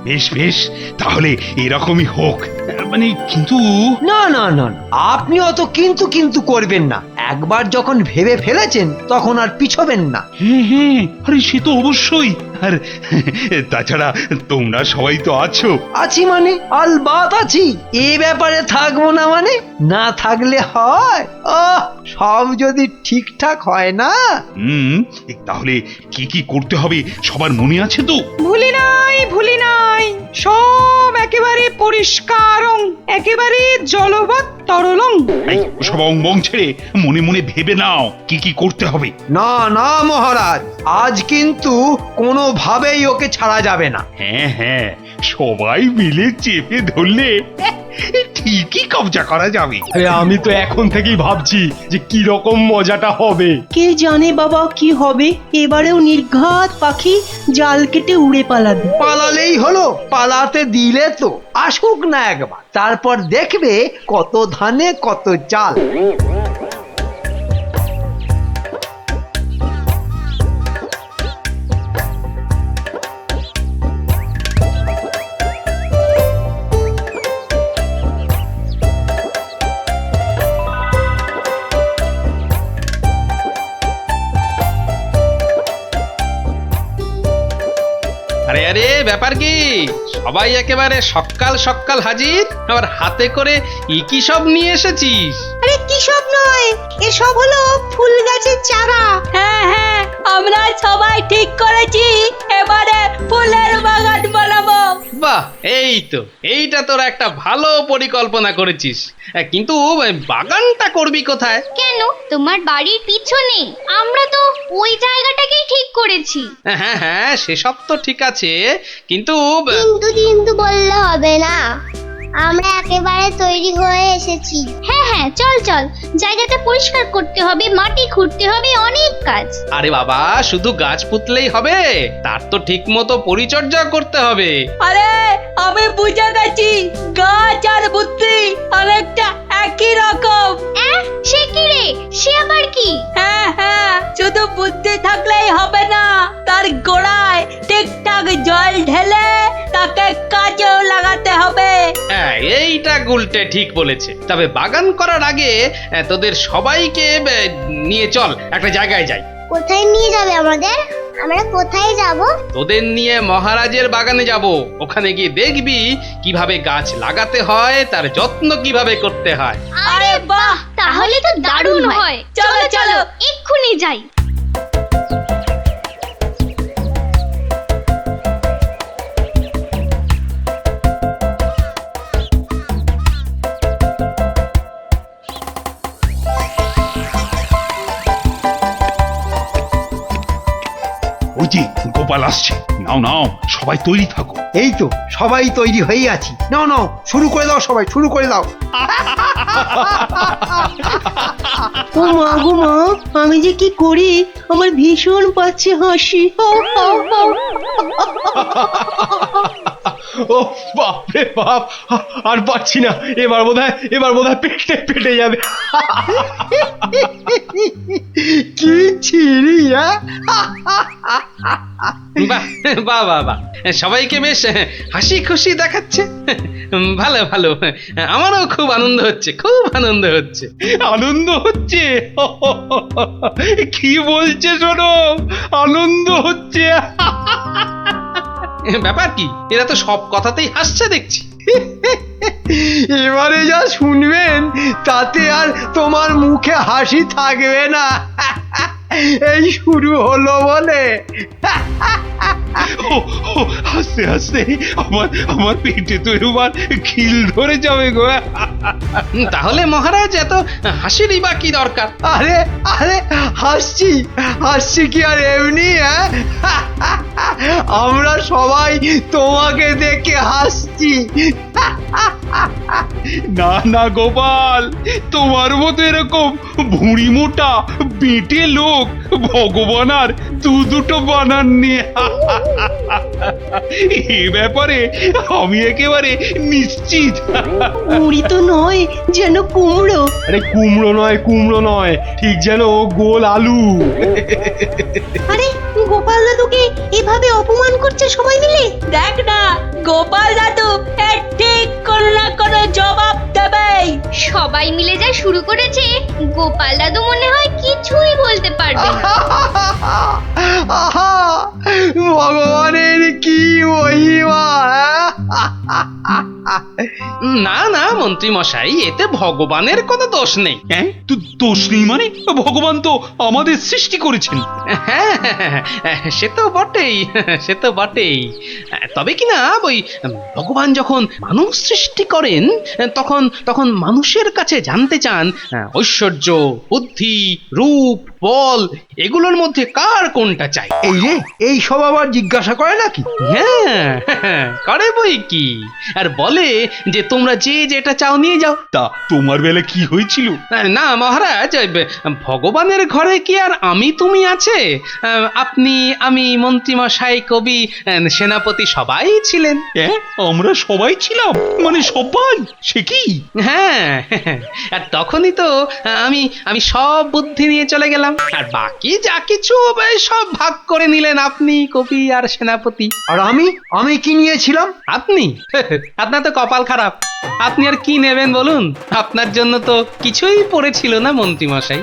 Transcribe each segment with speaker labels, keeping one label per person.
Speaker 1: বেশ বেশ, তাহলে এরকমই হোক। মানে কিন্তু
Speaker 2: না না না না, আপনি অত কিন্তু কিন্তু করবেন না। একবার যখন ভেবে ফেলেছেন তখন আর পিছবেন না।
Speaker 1: হ্যাঁ হ্যাঁ, আরে সে তো অবশ্যই। আর তাছাড়া তোমরা সবাই তো আছো।
Speaker 2: আছি মানে আলবাত আছি। এ ব্যাপারে থাকবো না মানে? না থাকলে হয়? সব যদি ঠিকঠাক হয় না।
Speaker 1: তাহলে কি কি করতে হবে সবার মনে আছে তো?
Speaker 3: ভুলি নাই, সব একেবারে পরিষ্কার, একেবারে জলবৎ তরলং।
Speaker 1: এই সব অঙ্গং ছেড়ে মনে মনে ভেবে নাও কি কি করতে হবে।
Speaker 2: না না মহারাজ, আজ কিন্তু কোনোভাবেই ওকে ছাড়া যাবে না।
Speaker 1: হ্যাঁ হ্যাঁ, সবাই মিলে চেপে ধরলে ঠিকই কবজা করা যাবে।
Speaker 4: আমি তো এখন থেকেই ভাবছি যে কি রকম মজাটা হবে।
Speaker 5: কে জানে বাবা কি হবে। এবারেও নির্ঘাত পাখি জাল কেটে উড়ে পালাবে।
Speaker 2: পালালেই হলো, পালাতে দিলে তো আসুক না একবার, তারপর দেখবে কত ধানে কত চাল।
Speaker 6: আরে আরে, ব্যাপার কি? সবাই একেবারে সকাল সকাল হাজির, আবার হাতে করে কি সব নিয়ে এসেছিস?
Speaker 5: আরে কি সব নয়, এসব হলো ফুল গাছের চারা।
Speaker 3: হ্যাঁ হ্যাঁ, আমরা সবাই ঠিক করেছি এবারে ফুলের বাগান বানাবো।
Speaker 6: বাহ, এইটা তোরা একটা ভালো পরিকল্পনা করেছিস। কিন্তু বাগানটা করবি কোথায়?
Speaker 7: কেন, তোমার বাড়ির পিছনে? আমরা তো ওই জায়গাটাকেই ঠিক করেছি।
Speaker 6: হ্যাঁ হ্যাঁ, সেসব তো ঠিক আছে, কিন্তু
Speaker 8: কিন্তু বললে হবে না, আমরা একেবারে তৈরি হয়ে এসেছি।
Speaker 7: হ্যাঁ হ্যাঁ, চল চল, জায়গাটা পরিষ্কার করতে হবে, মাটি খুঁড়তে হবে, অনেক কাজ।
Speaker 6: আরে বাবা, শুধু গাছ পুঁতলেই হবে? তার তো ঠিক মতো পরিচর্যা করতে হবে।
Speaker 3: আরে আমি বুঝে গেছি, গাছ আর বুদ্ধি অনেকটা একই রকম।
Speaker 7: সে কি রে? সে আবার কি?
Speaker 3: হ্যাঁ হ্যাঁ, শুধু বুদ্ধি থাকলেই হবে না, তার গোড়ায় ঠিকঠাক জল ঢেলে তাকে কাজেও লাগাতে হবে।
Speaker 6: হ্যাঁ, এইটা গুলটে ঠিক বলেছে। তবে বাগান করার আগে তোদের সবাইকে নিয়ে চল একটা জায়গায় যাই।
Speaker 8: কোথায় নিয়ে যাবে আমাদের? আমরা কোথায় যাব?
Speaker 6: তোদের নিয়ে মহারাজের বাগানে যাব। ওখানে গিয়ে দেখবি কিভাবে গাছ লাগাতে হয়, তার যত্ন কিভাবে করতে হয়।
Speaker 7: আরে বাহ, তাহলে তো দারুণ হয়। চলো চলো, এক্ষুনি যাই।
Speaker 1: ওই যে গোপাল আসছে, নাও নাও সবাই তৈরি থাকো।
Speaker 2: এই তো সবাই তৈরি হয়ে আছি। নাও নাও, শুরু করে দাও, সবাই শুরু করে দাও।
Speaker 5: ও মা গো মা, আমি যে কি করি, আমার ভীষণ পাচ্ছে হাসি।
Speaker 4: ও বাপ রে বাপ, আর পাচ্ছি না। এবার বোধহয় পেটে যাবে।
Speaker 2: কি ছিড়ি!
Speaker 6: বাহ বাহ বাহ বাহ, সবাইকে বেশ হাসি খুশি দেখাচ্ছে। ভালো ভালো, আমারও খুব আনন্দ হচ্ছে, খুব আনন্দ হচ্ছে।
Speaker 1: আনন্দ হচ্ছে? কি বলছে শোনো, আনন্দ হচ্ছে।
Speaker 6: ব্যাপার কি? এরা তো সব কথাতেই হাসছে দেখছি।
Speaker 2: এবারে যা শুনবেন তাতে আর তোমার মুখে হাসি থাকবে না। এই শুরু হলো বলে।
Speaker 1: হাসতে হাসতে আমার পেটে তো এবার খিল ধরে যাবে গো।
Speaker 6: তাহলে মহারাজ এত হাসিরই বা কি দরকার?
Speaker 2: আরে আরে, হাসছি কি আর এমনি? আমরা সবাই তোমাকে দেখে হাসছি।
Speaker 1: না না গোপাল, তোমার মতো এরকম ভুঁড়ি মোটা বেটে লোক ভগবান আর দুটো বানাননি। এ ব্যাপারে আমি একেবারে নিশ্চিত।
Speaker 5: মুড়ি তো নয়, যেন কুমড়ো।
Speaker 4: আরে কুমড়ো নয়, ঠিক যেন গোল আলু।
Speaker 5: আরে গোপাল দাদুকে এভাবে অপমান করছে সবাই মিলে?
Speaker 3: দেখ না, গোপাল দাদু এর ঠিক কোনো না কোনো জবাব দেবেই।
Speaker 7: সবাই মিলে যা শুরু করেছে, গোপাল দাদু মনে হয় কিছুই বলতে পারবে না।
Speaker 2: আহা, ভগবানের কি মহিমা!
Speaker 6: না না মন্ত্রী মশাই, এতে ভগবানের কোনো দোষ নেই।
Speaker 1: হ্যাঁ, তো দোষ নেই মানে? ভগবান তো আমাদের সৃষ্টি করেছেন।
Speaker 6: হ্যাঁ, সে তো বটেই, সে তো বটেই। তবে কি না, ওই ভগবান যখন মানুষ সৃষ্টি করেন তখন তখন মানুষের কাছে জানতে চান ঐশ্বর্য, বুদ্ধি, রূপ, বল এগুলোর মধ্যে কার কোনটা চাই।
Speaker 2: এই রে, এই সব আবার জিজ্ঞাসা করে নাকি?
Speaker 6: হ্যাঁ, করে বই কি, আর বলে যে তোমরা যে যেটা চাও নিয়ে যাও।
Speaker 1: তা তোমার বেলা কি হয়েছিল?
Speaker 6: না মহারাজ, ওই ভগবানের ঘরে কি আর আমি তুমি আছে? আপনি, আমি, মন্ত্রীমশাই, কবি, সেনাপতি সবাই ছিলেন।
Speaker 1: হ্যাঁ, আমরা সবাই ছিলাম, মানে সবাই? সে কি?
Speaker 6: হ্যাঁ, আর তখনই তো আমি আমি সব বুদ্ধি নিয়ে চলে গেলাম, আর বাকি যা কিছু সব ভাগ করে নিলেন আপনি, কবি আর সেনাপতি।
Speaker 2: আর আমি কি নিয়েছিলাম?
Speaker 6: আপনি? আপনার তো কপাল খারাপ, আপনি আর কি নেবেন বলুন? আপনার জন্য তো কিছুই পড়েছিল না মন্ত্রী মশাই।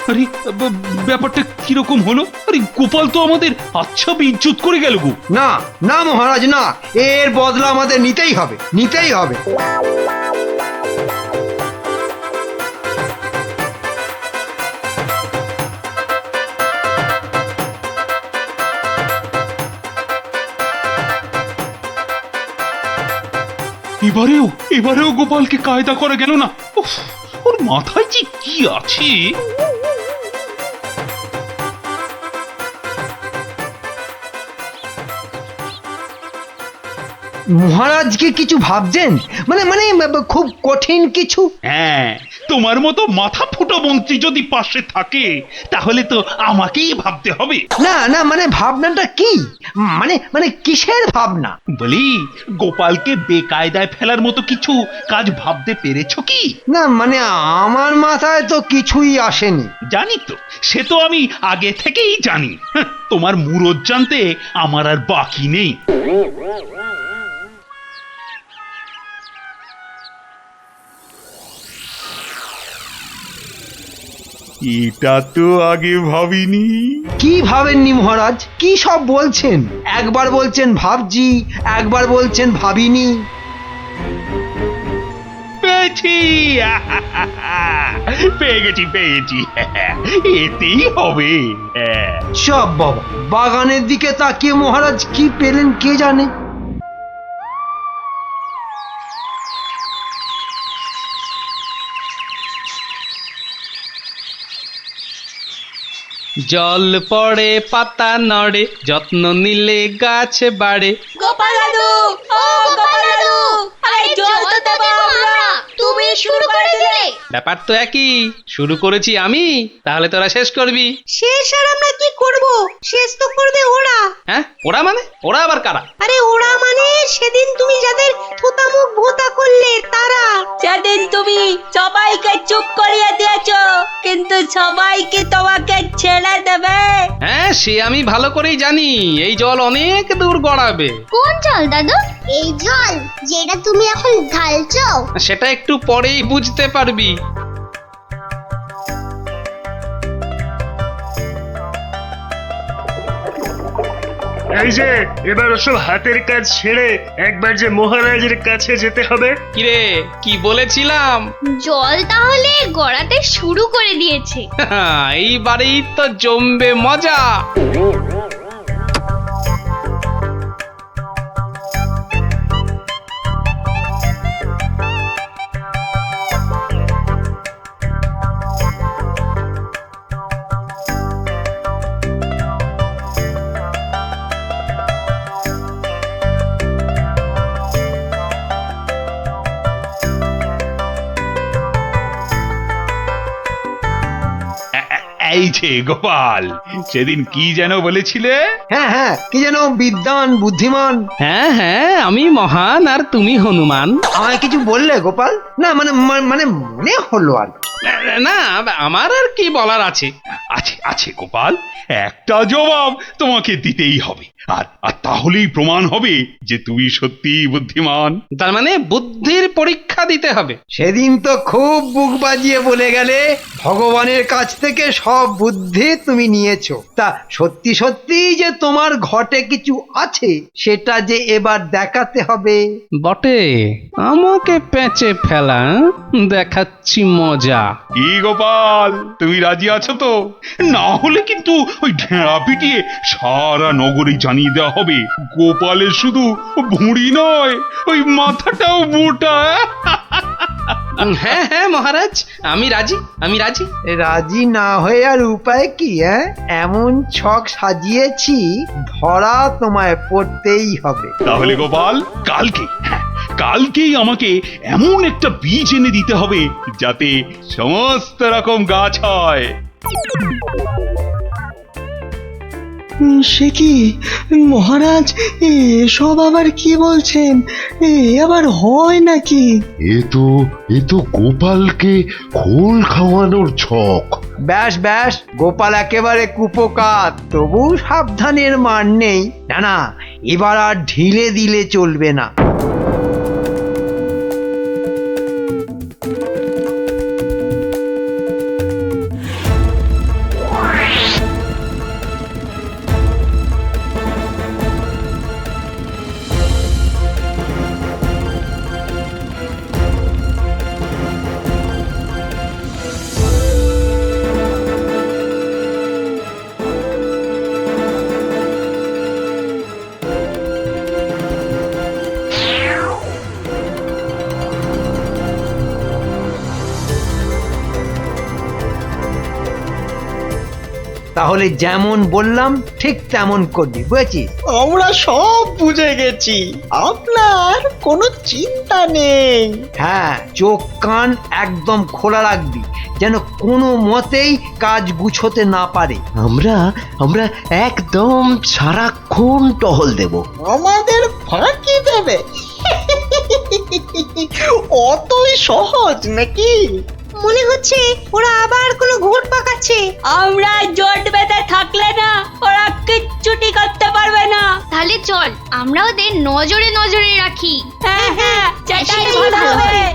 Speaker 1: আরে ব্যাপারটা কিরকম হলো? আরে গোপাল তো আমাদের আচ্ছা বেইজ্জত করে গেল গো।
Speaker 2: না না মহারাজ, না, এর বদলা আমাদের নিতেই হবে, নিতেই হবে।
Speaker 1: এবারেও গোপালকে কায়দা করা গেল না। উফ, ওর মাথায় যে কি আছে!
Speaker 2: মহারাজ কি কিছু ভাবছেন? মানে মানে খুব কঠিন কিছু?
Speaker 1: হ্যাঁ, তোমার মতো মাথা ফুটো মন্ত্রী যদি পাশে থাকে তাহলে তো আমাকেই ভাবতে হবে।
Speaker 2: না না, মানে ভাবনাটা কি? মানে মানে কিসের ভাবনা?
Speaker 1: বলি, গোপালকে বেকায়দায় ফেলার মতো কিছু কাজ ভাবতে পেরেছো কি?
Speaker 2: না মানে আমার মাথায় তো কিছুই আসেনি।
Speaker 1: জানি তো, সে তো আমি আগে থেকেই জানি। তোমার মুরদ জানতে আমার আর বাকি নেই। এটা তো আগে ভাবিনি।
Speaker 2: কি ভাবেননি মহারাজ? কি সব বলছেন? একবার বলছেন ভাবছি, একবার বলছেন ভাবিনি।
Speaker 1: পেয়েছি, পেয়ে গেছি। এতেই হবে।
Speaker 2: সব বাবা, বাগানের দিকে তাকিয়ে মহারাজ কি পেলেন কে জানে।
Speaker 6: জল পড়ে, পাতা নড়ে, যত্ন নিলে গাছ বাড়ে।
Speaker 3: গোপাল দাদু, ও গোপাল দাদু, আরে জল তো দেবো আমরা, তুমি শুরু করে দিলে।
Speaker 6: ব্যাপার তো একই, শুরু করেছি আমি, তাহলে তোরা শেষ করবি।
Speaker 5: শেষ আর আমরা কি করব? শেষ তো করবে ওরা।
Speaker 6: হ্যাঁ, ওরা মানে? ওরা আবার কারা?
Speaker 5: আরে ওরা মানে সেদিন তুমি যাদের থোতা মুখ ভোতা করলে তারা।
Speaker 3: সেদিন তুমি সবাইকে চুপ করিয়ে দিয়েছো, কিন্তু সবাইকে তোমাকে ছেড়ে দেবে।
Speaker 6: হ্যাঁ, সে আমি ভালো করেই জানি, এই জল অনেক দূর গড়াবে।
Speaker 7: কোন জল দাদু?
Speaker 8: এই জল যেটা তুমি এখন ঢালছো?
Speaker 6: সেটা একটু পরেই বুঝতে পারবি।
Speaker 4: এই যে এবার ওসব হাতের কাজ ছেড়ে একবার যে মহারাজের কাছে যেতে হবে।
Speaker 6: কিরে, কি বলেছিলাম?
Speaker 7: জল তাহলে গড়াতে শুরু করে দিয়েছে।
Speaker 6: এইবারেই তো জমবে মজা।
Speaker 1: এই যে গোপাল, সেদিন কি যেন বলেছিলে?
Speaker 2: হ্যাঁ হ্যাঁ, কি যেন বিদ্বান বুদ্ধিমান,
Speaker 6: হ্যাঁ হ্যাঁ, আমি মহান আর তুমি হনুমান।
Speaker 2: আমায় কিছু বললে গোপাল? না মানে মানে মনে হলো আর কি।
Speaker 6: না, আমার আর কি বলার আছে।
Speaker 1: আছে আছে গোপাল, একটা জবাব তোমাকে দিতেই হবে, আর আর তাহলেই প্রমাণ হবে যে তুমি সত্যিই বুদ্ধিমান।
Speaker 6: তার মানে বুদ্ধির পরীক্ষা দিতে হবে।
Speaker 2: সেদিন তো খুব বুক বাজিয়ে বলে গেলে ভগবানের কাছ থেকে সব বুদ্ধি তুমি নিয়েছো। তা সত্যি সত্যি যে তোমার ঘটে কিছু আছে সেটা যে এবার দেখাতে হবে।
Speaker 6: বটে, আমাকে পেঁচে ফেলা, দেখাচ্ছি মজা।
Speaker 1: কি গোপাল, তুমি রাজি আছো তো? না হলে কিন্তু ওই ঢেঁড়া পিটিয়ে সারা নগরে জানিয়ে দেওয়া হবে গোপালের শুধু ভুঁড়ি নয়, ওই মাথাটাও মোটা।
Speaker 6: হ্যাঁ হ্যাঁ মহারাজ, আমি রাজি, আমি রাজি।
Speaker 2: রাজি না হয়ে আর উপায় কি? এমন ছক সাজিয়েছি, ধরা তোমায় পড়তেই হবে।
Speaker 1: তাহলে গোপাল, কালকে, হ্যাঁ, কালকেই আমাকে এমন একটা বীজ এনে দিতে হবে যাতে সমস্ত রকম গাছ হয়।
Speaker 5: সে কি মহারাজ, এসব আবার কি বলছেন? এ আবার হয় নাকি?
Speaker 9: এ তো গোপালকে খোল খাওয়ানোর ছক।
Speaker 2: ব্যাস ব্যাস, গোপাল একেবারে কুপোকাত, তবু সাবধানের মান নেই। না না, এবার আর ঢিলে দিলে চলবে না। তাহলে যেমন বললাম ঠিক তেমন করবি, বুঝেছিস?
Speaker 5: আমরা সব বুঝে গেছি, আপনার কোনো চিন্তা নেই।
Speaker 2: হ্যাঁ, চোখ কান একদম খোলা রাখবি, যেন কোনো মতেই কাজ গুছোতে না পারে।
Speaker 10: আমরা একদম সারাক্ষণ টহল দেব।
Speaker 5: আমাদের ফাঁকি দেবে? অতই সহজ নাকি?
Speaker 3: মনে হচ্ছে ওরা আবার কোনো ঘোর পাকাচ্ছে। আমরা জোট বেঁধে থাকলে না ওরা কিচ্ছুটি করতে পারবে না।
Speaker 7: তাহলে চল আমরা ওদের নজরে নজরে রাখি।
Speaker 3: হ্যাঁ হ্যাঁ, সেটাই
Speaker 7: সেটাই
Speaker 3: ভালো
Speaker 7: ভালো
Speaker 3: হবে।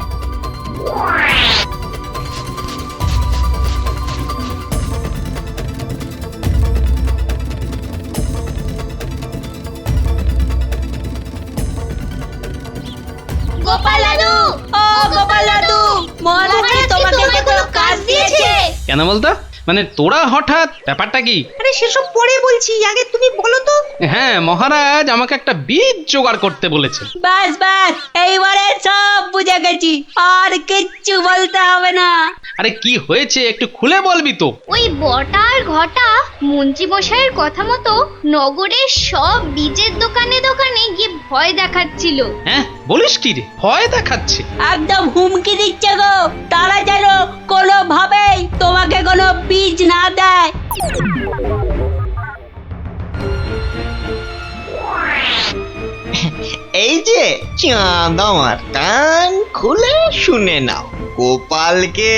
Speaker 7: গোপাল দাদু,
Speaker 3: ও গোপাল দাদু, মহারাজ কি তোমাকে কোনো কাজ দিয়েছে?
Speaker 6: কেন বলতো? মানে তোরা হঠাৎ, ব্যাপারটা কি?
Speaker 3: আরে সেসব পরে বলছি, আগে তুমি বলো তো।
Speaker 6: হ্যাঁ, মহারাজ আমাকে একটা বীজ জোগাড় করতে বলেছে।
Speaker 3: বাস বাস, এইবারে সব বুঝে গেছি, আর কিচ্ছু বলতে হবে না।
Speaker 6: আরে কি হয়েছে একটু খুলে বলবি তো?
Speaker 7: ওই বটা আর ঘটা মন্ত্রী মশাইয়ের কথা মতো নগরের সব বীজের দোকানে দোকানে গিয়ে ভয় দেখাচ্ছিল।
Speaker 6: হ্যাঁ, বলিস কি রে? ভয় দেখাচ্ছে?
Speaker 3: একদম হুমকি দিচ্ছে গো, তারা যেন কোনোভাবেই তোমাকে কোনো বীজ না দেয়।
Speaker 5: এই যে চাঁদ, আমার কান খুলে শুনে নাও, গোপালকে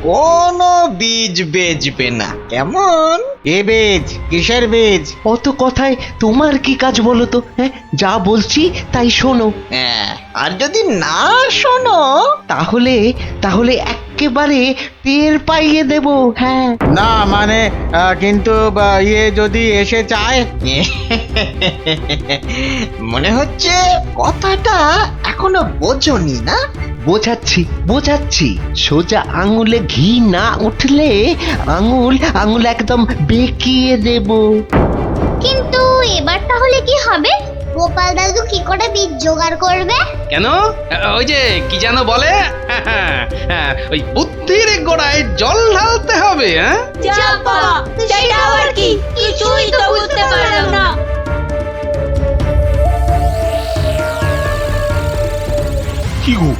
Speaker 5: কোনো বীজ বেচবে না, কেমন?
Speaker 10: এ বেজ, কিসের বেজ? অত কথায় তোমার কি কাজ বলো তো? হ্যাঁ, যা বলছি তাই শোনো।
Speaker 5: হ্যাঁ, আর যদি না শোনো
Speaker 10: তাহলে একেবারে টের পাইয়ে দেব। হ্যাঁ,
Speaker 11: না মানে কিন্তু ইয়ে যদি এসে চায়।
Speaker 5: মনে হচ্ছে কথাটা এখনো বোঝনি না?
Speaker 10: বোঝাচ্ছি। সোজা আঙুলে ঘি না উঠলে আঙুল একদম বেঁকিয়ে দেব।
Speaker 7: কিন্তু এবার তাহলে কি হবে?
Speaker 8: গোপাল দাদু কি করে বীজ জোগাড় করবে?
Speaker 6: কেন? ওই যে কি যেন বলে, ওই বুদ্ধির গোড়ায় জল ঢালতে হবে। হ্যাঁ,
Speaker 3: যা বাবা, সেটা আবার কি? কিছুই তো বুঝতে পারলাম না।
Speaker 1: কি গো,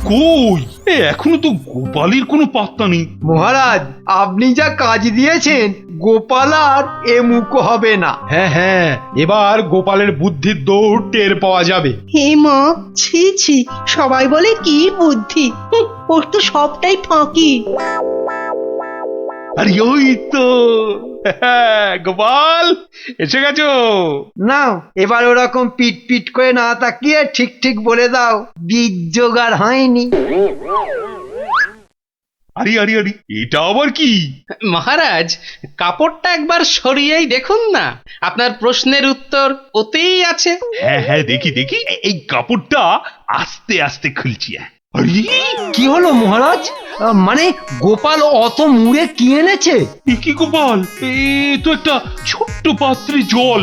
Speaker 1: কই? এখনো তো গোপালের কোনো পাত্তা নেই।
Speaker 2: মহারাজ আপনি যা কাজ দিয়েছেন গোপাল আর এ মুখ হবে না।
Speaker 12: হ্যাঁ হ্যাঁ, এবার গোপালের বুদ্ধির দৌড় টের পাওয়া যাবে।
Speaker 5: হে মা, ছি ছি, সবাই বলে কি বুদ্ধি, ওর তো সবটাই ফাঁকি।
Speaker 1: আরে ওই তো গোপাল এসে গেছো।
Speaker 2: না এবার ওরকম পিট পিট করে না তাকিয়ে ঠিক ঠিক বলে দাও বীজ জোগাড় হয়নি।
Speaker 1: আরে আরে আরে, এটা আবার কি?
Speaker 6: মহারাজ, কাপড়টা একবার সরিয়েই দেখুন না, আপনার প্রশ্নের উত্তর ওতেই আছে।
Speaker 1: হ্যাঁ হ্যাঁ, দেখি দেখি, এই কাপড়টা আস্তে আস্তে খুলছি। আরে
Speaker 2: কি হলো মহারাজ? মানে গোপাল অত মুড়ে কি এনেছে?
Speaker 1: এ কি গোপাল, এ তো একটা ছোট্ট পাত্রে জল।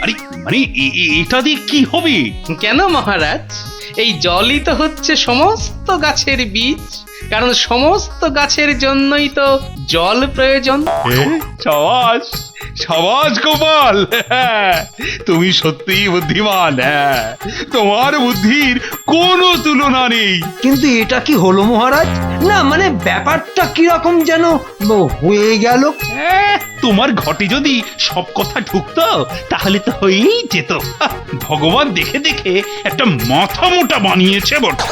Speaker 1: আরে মানে এটা দিয়ে কি হবে?
Speaker 6: কেন মহারাজ, এই জলই তো হচ্ছে সমস্ত গাছের বীজ, কারণ সমস্ত গাছের জন্যই তো জল প্রয়োজন।
Speaker 1: সাবাস সাবাস গোপাল, তুমি সত্যিই বুদ্ধিমান। তোমার বুদ্ধির কোনো তুলনা নেই।
Speaker 2: কিন্তু এটা কি হলো মহারাজ? না মানে ব্যাপারটা কিরকম যেন হয়ে গেল।
Speaker 1: তোমার ঘটে যদি সব কথা ঢুকতো তাহলে তো হয়েই যেত। ভগবান দেখে দেখে একটা মাথা মোটা বানিয়েছে বটে।